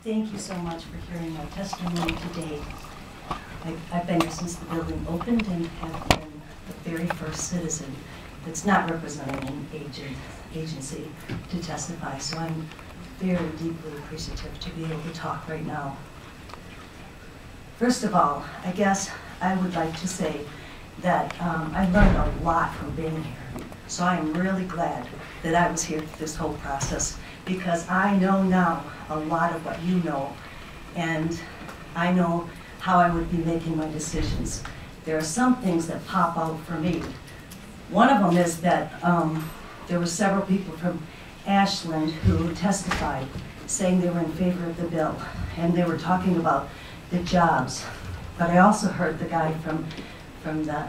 Thank you so much for hearing my testimony today. I've been here since the building opened and have been the very first citizen that's not representing an agency to testify, so I'm very deeply appreciative to be able to talk right now. First of all, I guess I would like to say that I learned a lot from being here. So I'm really glad that I was here for this whole process, because I know now a lot of what you know, and I know how I would be making my decisions. There are some things that pop out for me. One of them is that there were several people from Ashland who testified saying they were in favor of the bill, and they were talking about the jobs. But I also heard the guy from the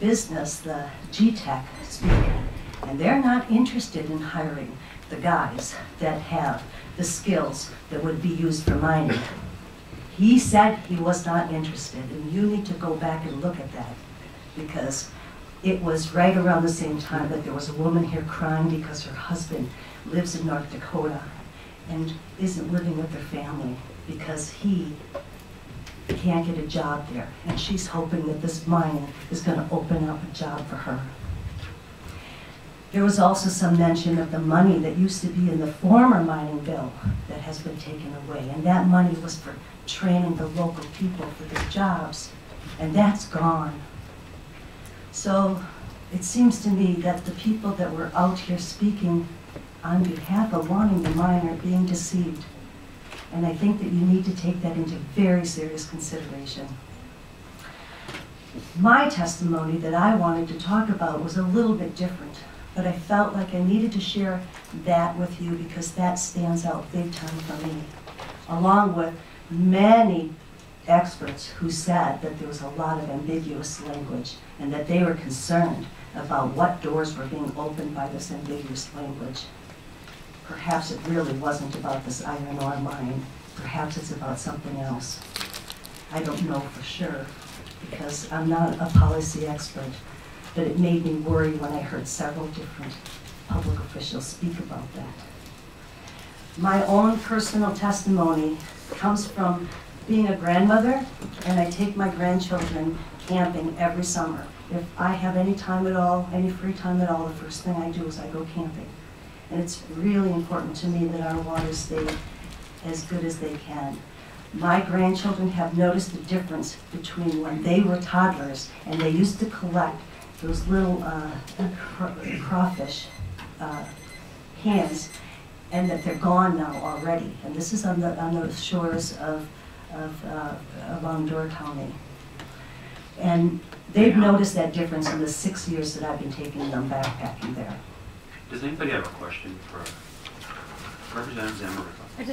business, the GTEC, speaking, and they're not interested in hiring the guys that have the skills that would be used for mining. He said he was not interested, and you need to go back and look at that, because it was right around the same time that there was a woman here crying because her husband lives in North Dakota and isn't living with her family because he can't get a job there, and she's hoping that this mine is going to open up a job for her. There was also some mention of the money that used to be in the former mining bill that has been taken away, and that money was for training the local people for their jobs, and that's gone. So it seems to me that the people that were out here speaking on behalf of wanting the mine are being deceived. And I think that you need to take that into very serious consideration. My testimony that I wanted to talk about was a little bit different, but I felt like I needed to share that with you because that stands out big time for me, along with many experts who said that there was a lot of ambiguous language and that they were concerned about what doors were being opened by this ambiguous language. Perhaps it really wasn't about this iron ore mine. Perhaps it's about something else. I don't know for sure because I'm not a policy expert, but it made me worry when I heard several different public officials speak about that. My own personal testimony comes from being a grandmother, and I take my grandchildren camping every summer. If I have any time at all, any free time at all, the first thing I do is I go camping. And it's really important to me that our waters stay as good as they can. My grandchildren have noticed the difference between when they were toddlers and they used to collect those little crawfish hands, and that they're gone now already. And this is on the shores of Longdoor County. And they've noticed that difference in the 6 years that I've been taking them backpacking there. Does anybody have a question for Representative Zimmer? I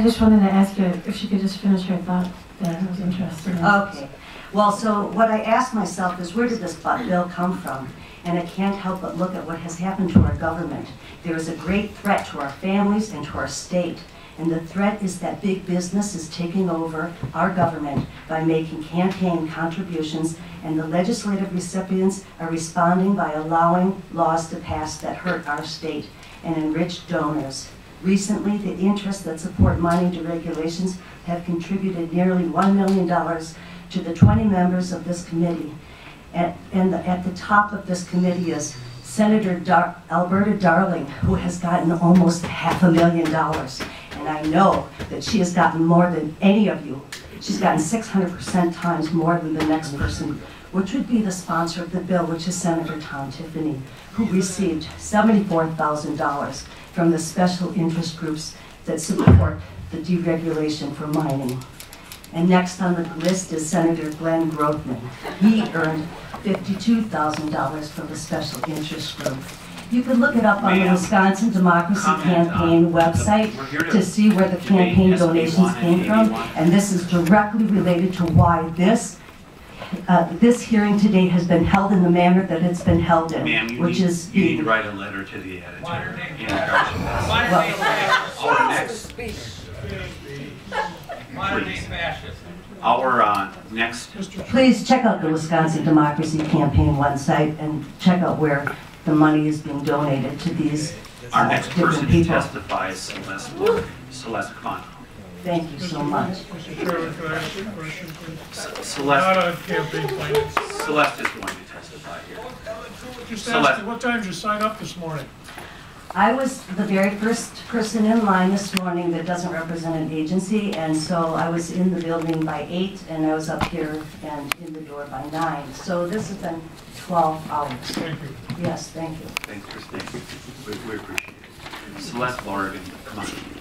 just wanted to ask you if she could just finish her thought that I was interested in. Okay. Well, so what I asked myself is, where did this bill come from? And I can't help but look at what has happened to our government. There is a great threat to our families and to our state. And the threat is that big business is taking over our government by making campaign contributions, and the legislative recipients are responding by allowing laws to pass that hurt our state and enrich donors. Recently, the interests that support mining deregulations have contributed nearly $1 million to the 20 members of this committee. At the top of this committee is Senator Alberta Darling, who has gotten almost $500,000. And I know that she has gotten more than any of you. She's gotten 600% times more than the next person, which would be the sponsor of the bill, which is Senator Tom Tiffany, who received $74,000 from the special interest groups that support the deregulation for mining. And next on the list is Senator Glenn Grothman. He earned $52,000 from the special interest group. You can look it up on the Wisconsin Democracy Campaign website to see where the campaign donations came from, and this is directly related to why this hearing today has been held in the manner that it's been held in, you need to write a letter to the editor. Our next. Please check out the Wisconsin Democracy Campaign website and check out where the money is being donated to these Our next different person to people. testify is Celeste Lord. Celeste, come on. Thank you so much. Mr. Chairman, could I ask you a question, please? Not Celeste, on campaign finance. Celeste is going to testify here. Just Celeste. ask, what time did you sign up this morning? I was the very first person in line this morning that doesn't represent an agency, and so I was in the building by 8, and I was up here and in the door by 9. So this has been 12 hours. Thank you. Yes, thank you. Thanks, Christine. We appreciate it. Celeste Lorgan, come on.